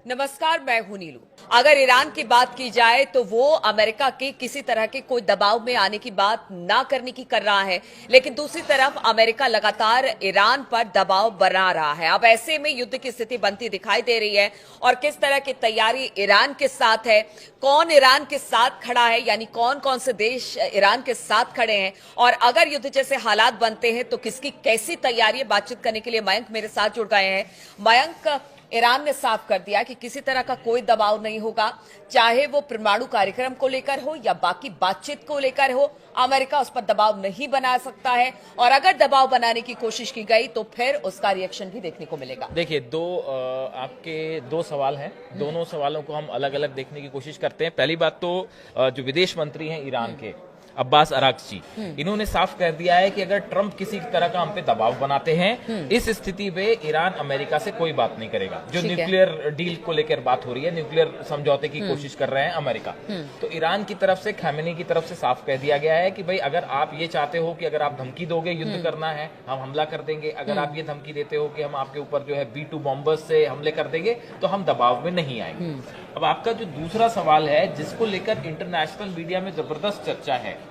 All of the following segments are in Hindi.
नमस्कार, मैं हूं नीलू। अगर ईरान की बात की जाए तो वो अमेरिका के किसी तरह के कोई दबाव में आने की बात ना करने की कर रहा है, लेकिन दूसरी तरफ अमेरिका लगातार ईरान पर दबाव बना रहा है। अब ऐसे में युद्ध की स्थिति बनती दिखाई दे रही है और किस तरह की तैयारी ईरान के साथ है, कौन ईरान के साथ खड़ा है, यानी कौन कौन से देश ईरान के साथ खड़े हैं और अगर युद्ध जैसे हालात बनते हैं तो किसकी कैसी तैयारी है। बातचीत करने के लिए मयंक मेरे साथ जुड़ गए हैं। मयंक, ईरान ने साफ कर दिया कि किसी तरह का कोई दबाव नहीं होगा, चाहे वो परमाणु कार्यक्रम को लेकर हो या बाकी बातचीत को लेकर हो। अमेरिका उस पर दबाव नहीं बना सकता है और अगर दबाव बनाने की कोशिश की गई तो फिर उसका रिएक्शन भी देखने को मिलेगा। देखिए, आपके दो सवाल हैं। दोनों सवालों को हम अलग अलग देखने की कोशिश करते हैं। पहली बात तो जो विदेश मंत्री हैं ईरान के, अब्बास अरागची, इन्होंने साफ कर दिया है कि अगर ट्रंप किसी तरह का हम पे दबाव बनाते हैं, इस स्थिति में ईरान अमेरिका से कोई बात नहीं करेगा। जो न्यूक्लियर डील को लेकर बात हो रही है, न्यूक्लियर समझौते की कोशिश कर रहे हैं अमेरिका, तो ईरान की तरफ से, खामेनी की तरफ से साफ कह दिया गया है कि भाई अगर आप ये चाहते हो कि अगर आप धमकी दोगे युद्ध करना है, हम हमला कर देंगे। अगर आप ये धमकी देते हो कि हम आपके ऊपर जो है B-2 बॉम्बर्स से हमले कर देंगे, तो हम दबाव में नहीं आएंगे। अब आपका जो दूसरा सवाल है, जिसको लेकर इंटरनेशनल मीडिया में जबरदस्त चर्चा है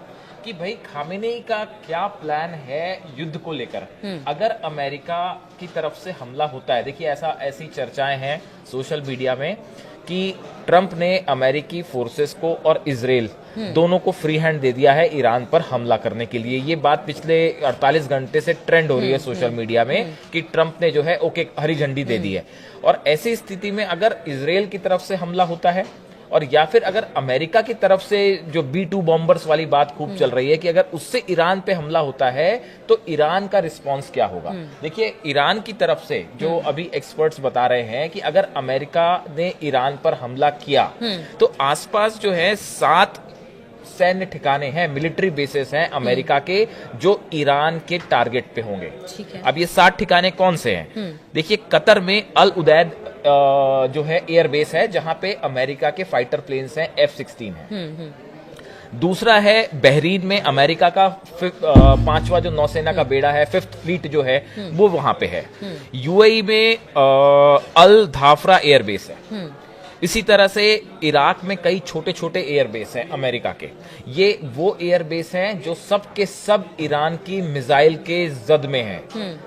कि भाई खामेनेई का क्या प्लान है युद्ध को लेकर अगर अमेरिका की तरफ से हमला होता है। देखिए, ऐसी चर्चाएं हैं सोशल मीडिया में कि ट्रंप ने अमेरिकी फोर्सेस को और इजराइल दोनों को फ्री हैंड दे दिया है ईरान पर हमला करने के लिए। ये बात पिछले 48 घंटे से ट्रेंड हो रही है सोशल मीडिया में कि ट्रंप ने जो है ओके हरी झंडी दे दी है। और ऐसी स्थिति में अगर इजराइल की तरफ से हमला होता है और या फिर अगर अमेरिका की तरफ से जो B-2 बॉम्बर्स वाली बात खूब चल रही है कि अगर उससे ईरान पे हमला होता है तो ईरान का रिस्पांस क्या होगा। देखिए, ईरान की तरफ से जो अभी एक्सपर्ट्स बता रहे हैं कि अगर अमेरिका ने ईरान पर हमला किया तो आसपास जो है 7 सैन्य ठिकाने हैं, मिलिट्री बेसेस हैं अमेरिका के, जो ईरान के टारगेट पे होंगे। अब ये 7 ठिकाने कौन से हैं? देखिए, कतर में अल उदैद जो है एयरबेस है, जहां पे अमेरिका के फाइटर प्लेन्स हैं, F-16 है। दूसरा है बहरीन में अमेरिका का 5वां जो नौसेना का बेड़ा है, 5th फ्लीट जो है, वो वहां पे है। UAE में अल धाफरा एयरबेस है। इसी तरह से इराक में कई छोटे छोटे एयरबेस हैं अमेरिका के। ये वो एयरबेस हैं जो सब के सब ईरान की मिसाइल के जद में हैं।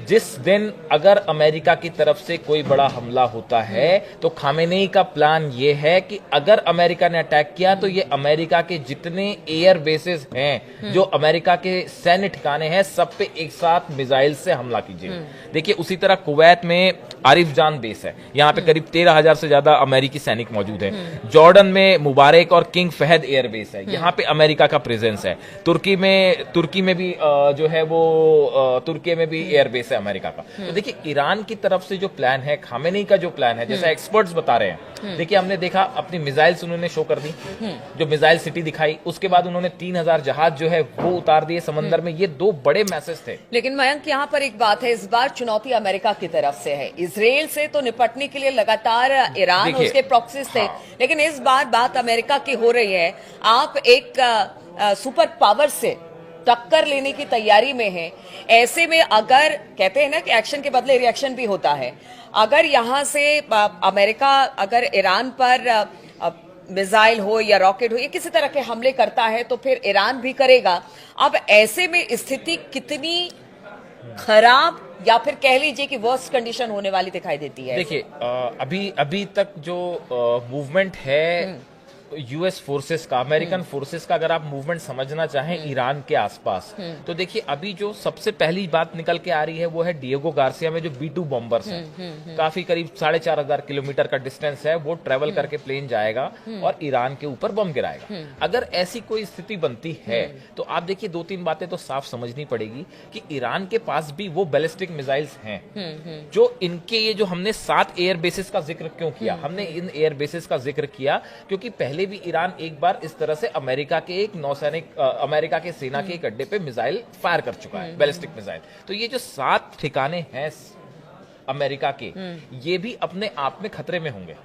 जिस दिन अगर अमेरिका की तरफ से कोई बड़ा हमला होता है तो खामेनेई का प्लान ये है कि अगर अमेरिका ने अटैक किया तो ये अमेरिका के जितने एयर बेसेस हैं, जो अमेरिका के सैन्य ठिकाने हैं, सब पे एक साथ मिसाइल से हमला कीजिए। देखिए, उसी तरह कुवैत में आरिफ जान बेस है, यहाँ पे करीब 13,000 से ज्यादा अमेरिकी सैनिक मौजूद है। जॉर्डन में मुबारक और किंग फहद एयरबेस है, यहाँ पे अमेरिका का प्रेजेंस है। तुर्की में भी जो है वो तुर्की में भी एयरबेस है अमेरिका का। तो देखिए, ईरान की तरफ से जो प्लान है, खामेनेई का जो प्लान है, जैसा एक्सपर्ट्स बता रहे हैं, देखिए हमने देखा अपनी मिसाइल्स उन्होंने शो कर दी, जो मिसाइल सिटी दिखाई, उसके बाद उन्होंने 3,000 जहाज जो है वो उतार दिए समंदर में। ये 2 बड़े मैसेज थे। लेकिन मयंक, यहाँ पर एक बात है, इस बार चुनौती अमेरिका की तरफ से है। इजराइल से तो निपटने के लिए लगातार ईरान और उसके प्रॉक्सीज थे, लेकिन इस बार बात अमेरिका की हो रही है। आप एक सुपर पावर से टक्कर लेने की तैयारी में है। ऐसे में अगर कहते हैं ना कि एक्शन के बदले रिएक्शन भी होता है, अगर यहां से अमेरिका अगर ईरान पर मिसाइल हो या रॉकेट हो या किसी तरह के हमले करता है तो फिर ईरान भी करेगा। अब ऐसे में स्थिति कितनी खराब या फिर कह लीजिए कि वर्स्ट कंडीशन होने वाली दिखाई देती है। देखिए, अभी तक जो मूवमेंट है यूएस फोर्सेस का, अमेरिकन फोर्सेस का, अगर आप मूवमेंट समझना चाहें ईरान के आसपास, तो देखिए अभी जो सबसे पहली बात निकल के आ रही है वो है डिएगो गार्सिया में जो B-2 बॉम्बर्स हैं। काफी करीब 4,500 किलोमीटर का डिस्टेंस है, वो ट्रेवल करके प्लेन जाएगा और ईरान के ऊपर बम गिराएगा। अगर ऐसी कोई स्थिति बनती है तो आप देखिए 2-3 बातें तो साफ समझनी पड़ेगी कि ईरान के पास भी वो बैलिस्टिक मिसाइल्स हैं जो इनके, ये जो हमने 7 एयर बेसिस का जिक्र क्यों किया, हमने इन एयर बेसिस का जिक्र किया क्योंकि पहले भी ईरान एक बार इस तरह से अमेरिका के एक नौसैनिक, अमेरिका के सेना के एक अड्डे पे मिसाइल फायर कर चुका है, बैलिस्टिक मिसाइल। तो ये जो 7 ठिकाने हैं अमेरिका के, ये भी अपने आप में खतरे में होंगे।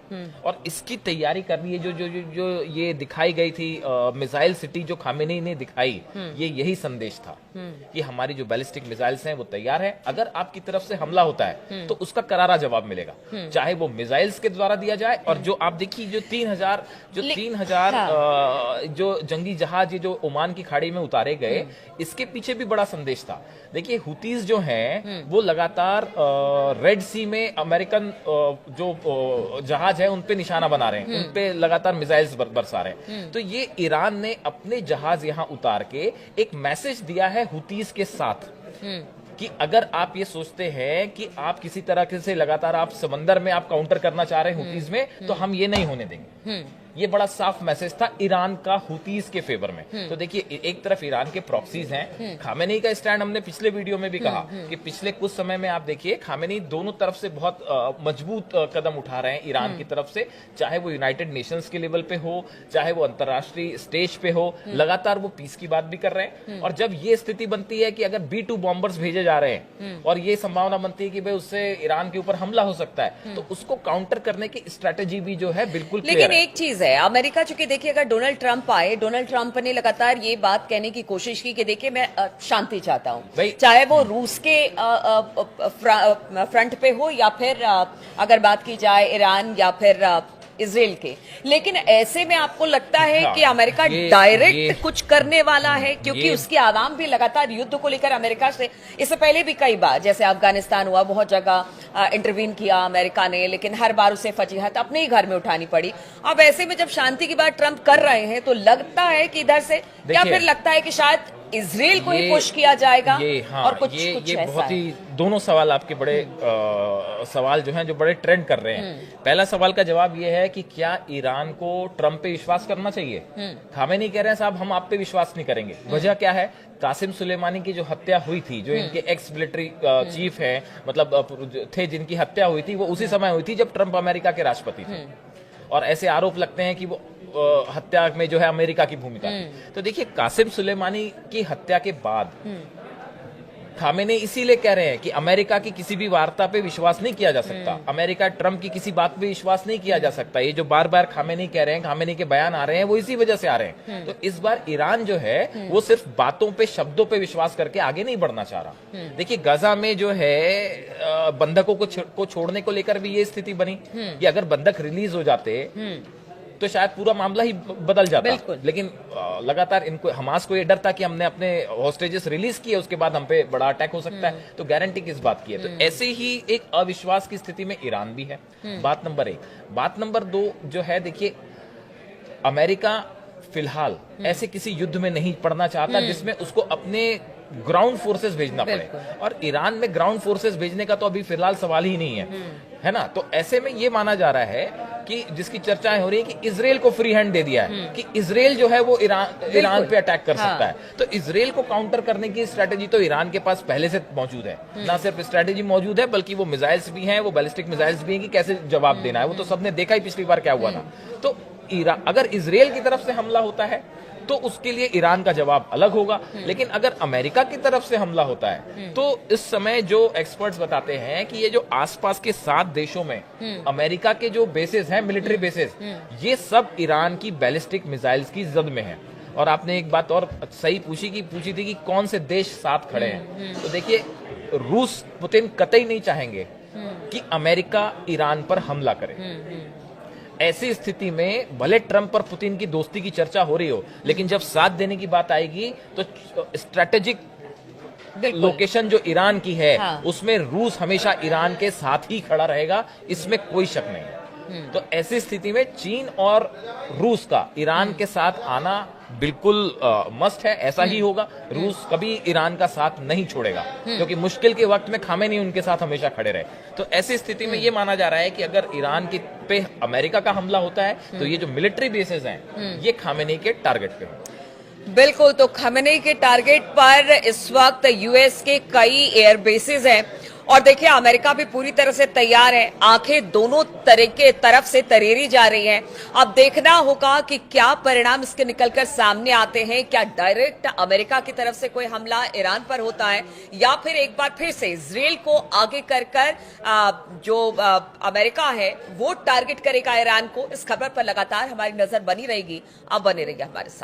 और इसकी तैयारी करनी है। जो ये दिखाई गई थी मिसाइल सिटी जो खामेनी ने दिखाई, ये यही संदेश था कि हमारी जो बैलिस्टिक मिसाइल्स हैं वो तैयार है। अगर आपकी तरफ से हमला होता है तो उसका करारा जवाब मिलेगा, चाहे वो मिसाइल्स के द्वारा दिया जाए। और जो आप देखिए जो 3000 जो जंगी जहाज ये जो ओमान की खाड़ी में उतारे गए, इसके पीछे भी बड़ा संदेश था। देखिए हुतीज जो हैं वो लगातार रेड सी में अमेरिकन जो जहाज है उन पे निशाना बना रहे हैं, उन पे लगातार मिसाइल्स बरसा रहे हैं। तो ये ईरान ने अपने जहाज यहां उतार के एक मैसेज दिया है हुतीज के साथ कि अगर आप ये सोचते हैं कि आप किसी तरह से लगातार आप समंदर में आप काउंटर करना चाह रहे हैं हुतीज में, तो हम ये नहीं होने देंगे। ये बड़ा साफ मैसेज था ईरान का हुतीज के फेवर में। तो देखिए एक तरफ ईरान के प्रॉक्सीज हैं, खामेनी का स्टैंड हमने पिछले वीडियो में भी कहा कि पिछले कुछ समय में आप देखिए खामेनी दोनों तरफ से बहुत मजबूत कदम उठा रहे हैं ईरान की तरफ से, चाहे वो यूनाइटेड नेशंस के लेवल पे हो, चाहे वो अंतरराष्ट्रीय स्टेज पे हो, लगातार वो पीस की बात भी कर रहे हैं। और जब ये स्थिति बनती है कि अगर B-2 बॉम्बर्स भेजे जा रहे हैं और ये संभावना बनती है कि भाई उससे ईरान के ऊपर हमला हो सकता है, तो उसको काउंटर करने की स्ट्रैटेजी भी जो है बिल्कुल क्लियर है। लेकिन एक चीज है, अमेरिका चूंकि देखिए अगर डोनाल्ड ट्रंप आए, डोनाल्ड ट्रंप ने लगातार ये बात कहने की कोशिश की कि देखिए मैं शांति चाहता हूं, चाहे वो रूस के फ्रंट पे हो या फिर अगर बात की जाए ईरान या फिर इजराइल के। लेकिन ऐसे में आपको लगता है कि अमेरिका डायरेक्ट कुछ करने वाला है? क्योंकि उसकी आवाम भी लगातार युद्ध को लेकर अमेरिका से इससे पहले भी कई बार, जैसे अफगानिस्तान हुआ, बहुत जगह इंटरवीन किया अमेरिका ने, लेकिन हर बार उसे फजीहत अपने ही घर में उठानी पड़ी। अब ऐसे में जब शांति की बात ट्रंप कर रहे हैं तो लगता है कि इधर से क्या फिर लगता है कि शायद इजराइल को ही पुश किया जाएगा? और कुछ ये बहुत ही दोनों सवाल आपके बड़े सवाल जो हैं जो बड़े ट्रेंड कर रहे हैं। पहला सवाल का जवाब ये है कि क्या ईरान को ट्रंप पे विश्वास करना चाहिए? खामेनी कह रहे हैं साहब हम आप पे विश्वास नहीं करेंगे। वजह क्या है? कासिम सुलेमानी की जो हत्या हुई थी, जो इनके एक्स मिलिट्री चीफ हैं, मतलब थे जिनकी हत्या हुई थी, वो उसी समय हुई थी जब ट्रंप अमेरिका के राष्ट्रपति थे। और ऐसे आरोप लगते हैं कि वो हत्या में जो है अमेरिका की भूमिका थी। तो देखिए कासिम सुलेमानी की हत्या के बाद खामेनी इसीलिए कह रहे हैं कि अमेरिका की किसी भी वार्ता पे विश्वास नहीं किया जा सकता, अमेरिका ट्रंप की किसी बात पे विश्वास नहीं किया जा सकता। ये जो बार बार खामेनी कह रहे हैं, खामेनी के बयान आ रहे हैं, वो इसी वजह से आ रहे हैं। तो इस बार ईरान जो है वो सिर्फ बातों पे, शब्दों पे विश्वास करके आगे नहीं बढ़ना चाह रहा। देखिए गाजा में जो है बंधकों को छोड़ने को लेकर भी ये स्थिति बनी कि अगर बंधक रिलीज हो जाते तो शायद पूरा मामला ही बदल जाता। लेकिन लगातार इनको, हमास को ये डर था कि हमने अपने हॉस्टेजेस रिलीज किए, उसके बाद हम पे बड़ा अटैक हो सकता है, तो गारंटी किस बात की है? तो ऐसे ही एक अविश्वास की स्थिति में ईरान भी है। बात नंबर 1। बात नंबर 2 जो है, देखिए अमेरिका फिलहाल ऐसे किसी युद्ध में नहीं पड़ना चाहता जिसमें उसको अपने ग्राउंड फोर्सेस भेजना पड़े, और ईरान में ग्राउंड फोर्सेस भेजने का तो अभी फिलहाल सवाल ही नहीं है ना। तो ऐसे में ये माना जा रहा है कि जिसकी चर्चाएं हो रही है कि इजराइल को फ्री हैंड दे दिया है कि इजराइल जो है वो ईरान पे अटैक कर सकता है। तो इजराइल को काउंटर करने की स्ट्रेटेजी तो ईरान के पास पहले से मौजूद है। ना सिर्फ स्ट्रेटेजी मौजूद है बल्कि वो मिसाइल्स भी हैं, वो बैलिस्टिक मिसाइल्स भी हैं कि कैसे जवाब देना है। वो तो सबने देखा ही पिछली बार क्या हुआ था। तो अगर इजराइल की तरफ से हमला होता है तो उसके लिए ईरान का जवाब अलग होगा, लेकिन अगर अमेरिका की तरफ से हमला होता है तो इस समय जो एक्सपर्ट्स बताते हैं कि ये जो आसपास के 7 देशों में अमेरिका के जो बेसेस हैं, मिलिट्री बेसेस, ये सब ईरान की बैलिस्टिक मिसाइल्स की जद में है। और आपने एक बात और सही पूछी थी कि कौन से देश साथ खड़े हैं। तो देखिए रूस, पुतिन कतई नहीं चाहेंगे कि अमेरिका ईरान पर हमला करे। ऐसी स्थिति में भले ट्रंप और पुतिन की दोस्ती की चर्चा हो रही हो, लेकिन जब साथ देने की बात आएगी तो स्ट्रेटेजिक लोकेशन जो ईरान की है, उसमें रूस हमेशा ईरान के साथ ही खड़ा रहेगा, इसमें कोई शक नहीं। तो ऐसी स्थिति में चीन और रूस का ईरान के साथ आना बिल्कुल मस्ट है, ऐसा ही होगा। रूस कभी ईरान का साथ नहीं छोड़ेगा क्योंकि मुश्किल के वक्त में खामेनी उनके साथ हमेशा खड़े रहे। तो ऐसी स्थिति में ये माना जा रहा है कि अगर ईरान की पे अमेरिका का हमला होता है तो ये जो मिलिट्री बेसेस हैं ये खामेनी के टारगेट पे हो। बिल्कुल, तो खामेनी के टारगेट पर इस वक्त यूएस के कई एयर बेसेस हैं और देखिए अमेरिका भी पूरी तरह से तैयार है, आंखें दोनों तरफ से तरेरी जा रही हैं। अब देखना होगा कि क्या परिणाम इसके निकलकर सामने आते हैं। क्या डायरेक्ट अमेरिका की तरफ से कोई हमला ईरान पर होता है या फिर एक बार फिर से इजराइल को आगे कर जो अमेरिका है वो टारगेट करेगा ईरान को। इस खबर पर लगातार हमारी नजर बनी रहेगी। अब बने रहिए हमारे साथ।